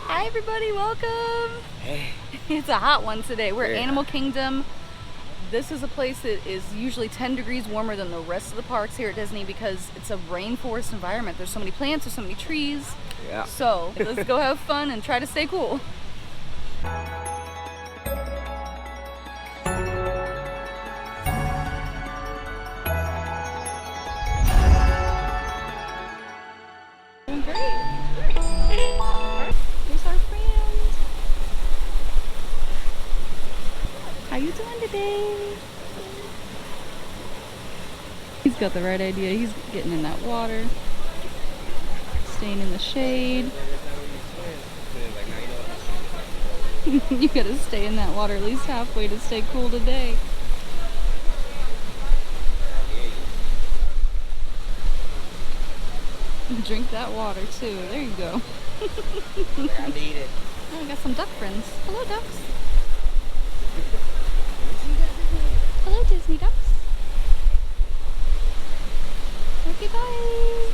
Hi everybody, welcome! Hey. It's a hot one today. We're at Yeah. Animal Kingdom. This is a place that is usually 10 degrees warmer than the rest of the parks here at Disney because it's a rainforest environment. There's so many plants, there's so many trees. Yeah. So let's go have fun and try to stay cool. Doing great. Here's our friend. How you doing today? He's got the right idea. He's getting in that water, staying in the shade. You gotta stay in that water at least halfway to stay cool today. Drink that water too. There you go. I need it. Oh, we got some duck friends. Hello, ducks. Hello, Disney ducks. Okay, bye.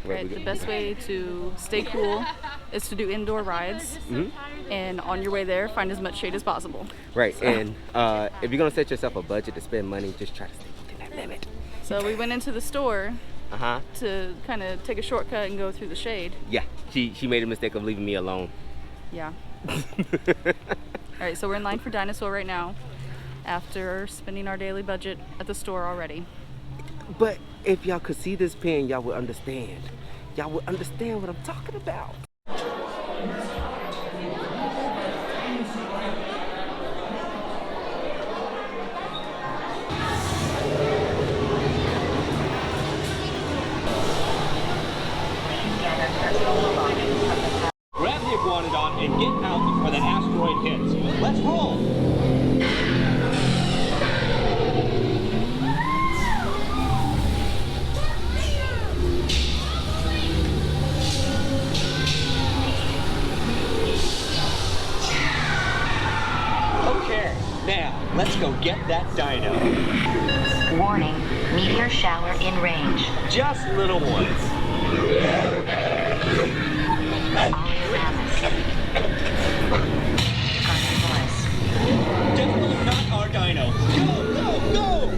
Right, the best way to stay cool is to do indoor rides, and on your way there, find as much shade as possible. Right, and if you're gonna set yourself a budget to spend money, just try to stay within that limit. So we went into the store Uh-huh. to kind of take a shortcut and go through the shade. Yeah, she made a mistake of leaving me alone. Yeah. Alright, so we're in line for Dinosaur right now after spending our daily budget at the store already. But if y'all could see this pen, y'all would understand. Y'all would understand what I'm talking about. Grab the iguanodon and get out before that asteroid hits. Let's roll! Okay, now let's go get that dino. Warning, meteor shower in range. Just little ones. Definitely not our dino. Go, go, go!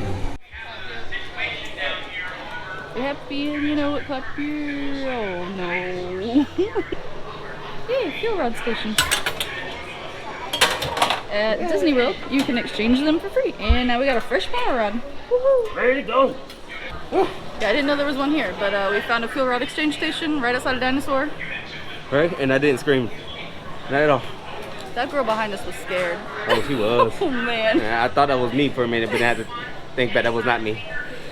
You're happy and you know what, clap your... Oh no. Yay, fuel rod station. At Disney World, you can exchange them for free. And now we got a fresh power rod. Woohoo! Ready to go. Yeah, I didn't know there was one here, but we found a fuel rod exchange station right outside of Dinosaur. Right, and I didn't scream. Not at all. That girl behind us was scared. Oh, she was. Oh man. Yeah, I thought that was me for a minute, but I had to think that was not me.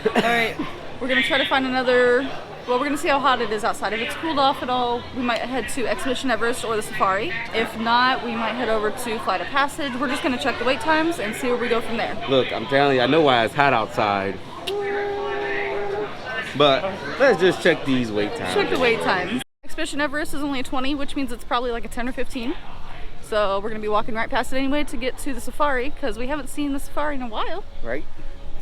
Alright, we're gonna try to find another, well, we're gonna see how hot it is outside. If it's cooled off at all, we might head to Expedition Everest or the Safari. If not, we might head over to Flight of Passage. We're just gonna check the wait times and see where we go from there. Look, I'm telling you, I know why it's hot outside. But let's just check these wait times. Check the wait times. Expedition Everest is only a 20, which means it's probably like a 10 or 15. So we're gonna be walking right past it anyway to get to the Safari because we haven't seen the Safari in a while. Right?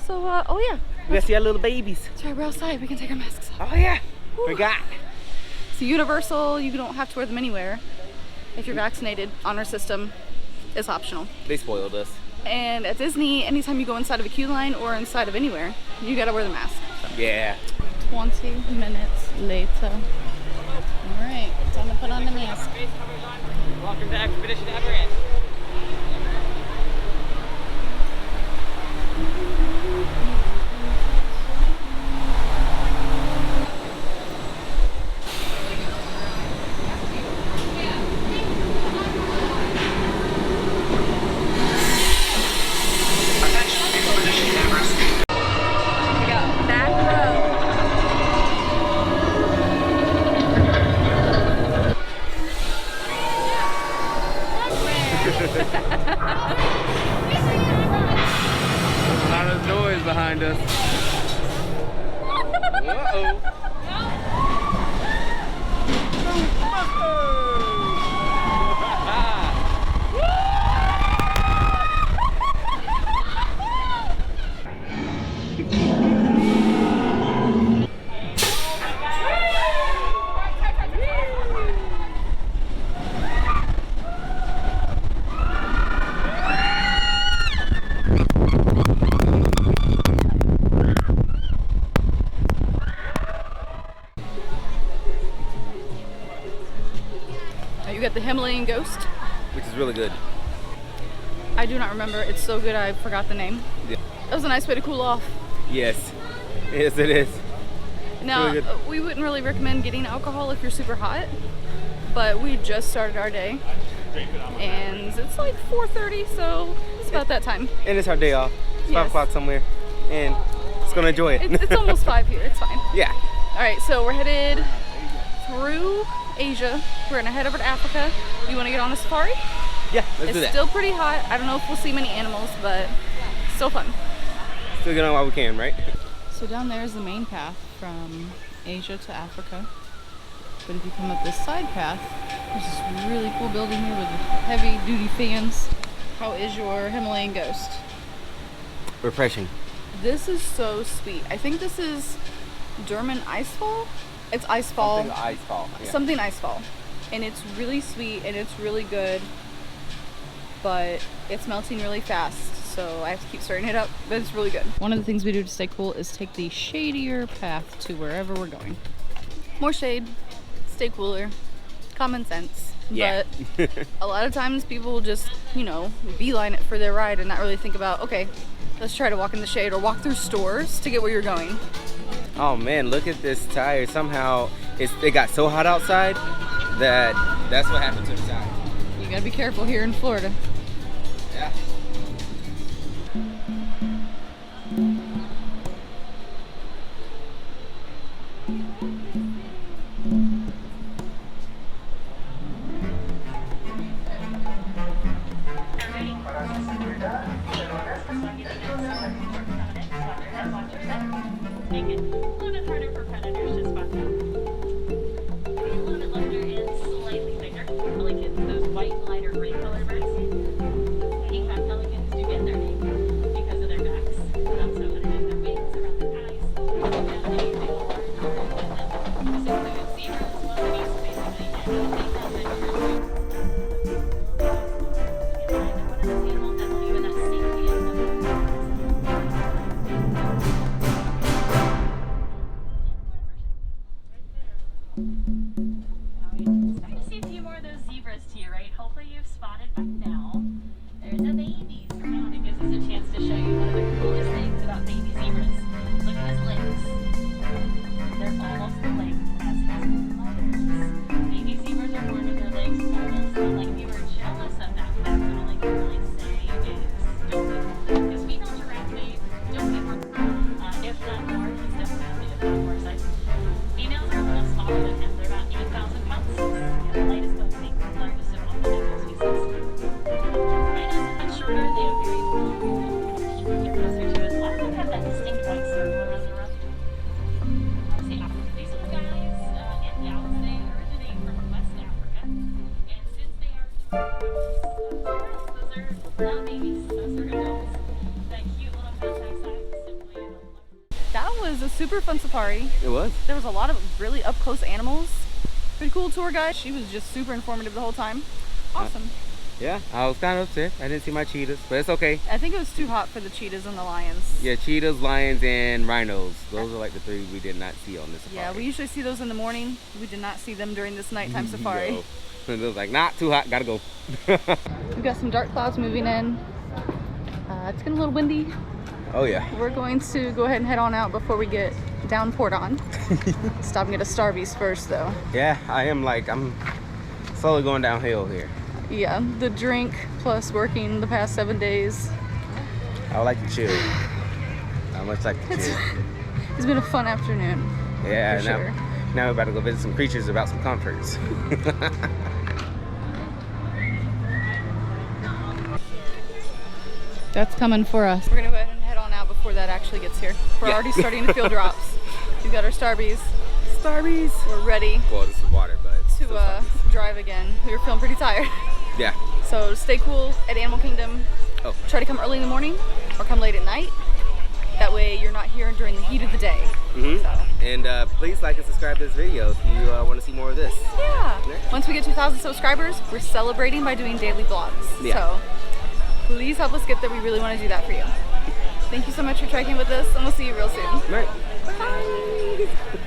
So, oh yeah. You guys see our little babies. That's right, we're outside. We can take our masks off. Oh yeah, Whew. forgot. It's universal. You don't have to wear them anywhere. If you're vaccinated, on our system, it's optional. They spoiled us. And at Disney, anytime you go inside of a queue line or inside of anywhere, you gotta wear the mask. Yeah. 20 minutes later. Alright, time to put on the mask. Welcome to Expedition Everest. We got back row. A lot of noise behind us. Uh-oh. Himalayan ghost. Which is really good. I do not remember. It's so good I forgot the name. Yeah. That was a nice way to cool off. Yes. Yes, it is. Now, really good. we wouldn't really recommend getting alcohol if you're super hot, but we just started our day, and it's like 4:30, so it's about that time. And it's our day off. It's 5 Yes. o'clock somewhere. And it's gonna enjoy it. It's almost 5 here. It's fine. Yeah. All right, so we're headed through Asia. We're gonna head over to Africa. You want to get on a safari? Yeah, let's do It's that. still pretty hot. I don't know if we'll see many animals, but still fun. Still get on while we can, right? So down there is the main path from Asia to Africa. But if you come up this side path, there's this really cool building here with heavy duty fans. How is your Himalayan ghost? Refreshing. This is so sweet. I think this is German icefall. It's icefall. Something icefall. Yeah. Something icefall. And it's really sweet and it's really good. But it's melting really fast, so I have to keep stirring it up, but it's really good. One of the things we do to stay cool is take the shadier path to wherever we're going. More shade, stay cooler, common sense. Yeah. But a lot of times people will just, you know, beeline it for their ride and not really think about, okay, let's try to walk in the shade or walk through stores to get where you're going. Oh man, look at this tire. Somehow it got so hot outside that's what happened to the tire. You gotta be careful here in Florida. Yeah. Make it a little bit harder for predators to spot them. A little bit lighter and slightly bigger. Pelicans, those white, lighter gray colored birds. Peacock pelicans do get their name because of their backs, but also underneath their wings, around their eyes. And they will learn how to hold them. This includes zebras, wildebeest, basically anything that ventures. One of those animals that will even that safety in them. Starting to see a few more of those zebras to your right. Hopefully you've spotted by now. There's a baby around. It gives us a chance to show you one of the coolest things about baby zebras. Look at his legs. They're almost the length as his mothers. Baby zebras are born with their legs almost like if you were jealous of that. That's all I can really say is don't be. Because female giraffe babe, don't be more. If not more, he's definitely on the more side. Females are a little smaller than him. They're about 8,000 pounds. The lightest but the largest of all the animal species. Rhinos are much shorter. They have very long teeth you get closer to as well. They have that distinct white circle around the rump. These little guys and gals, they originate from West Africa. And since they are those are not babies, those are adults. That cute little contact size is simply an adult. That was a super fun safari. It was. There was a lot of really up close animals. Pretty cool tour guide. She was just super informative the whole time. Awesome. Yeah, I was kind of upset. I didn't see my cheetahs, but it's okay. I think it was too hot for the cheetahs and the lions. Yeah, cheetahs, lions, and rhinos. Those are like the 3 we did not see on this safari. Yeah, we usually see those in the morning. We did not see them during this nighttime safari. No. And it was like, not too hot, gotta go. We've got some dark clouds moving in. It's getting a little windy. Oh yeah. We're going to go ahead and head on out before we get downpoured on. Stop and get a Starbucks first though. Yeah, I'm slowly going downhill here. Yeah, the drink plus working the past 7 days. I would like to chill. I much like to chill. It's been a fun afternoon. Yeah, for now, sure. now we're about to go visit some creatures about some conference. That's coming for us. We're gonna go ahead and head on out before that actually gets here. We're Yeah. already starting to feel drops. We've got our Starbucks. We're ready Well, this is water, but to still Starbucks. drive again. We were feeling pretty tired. Yeah. So stay cool at Animal Kingdom. Oh. Try to come early in the morning or come late at night. That way you're not here during the heat of the day. So, And please like and subscribe to this video if you want to see more of this. yeah. Once we get 2,000 subscribers, we're celebrating by doing daily vlogs. Yeah. So please help us get there. We really want to do that for you. Thank you so much for trekking with us, and we'll see you real soon. Right. Bye.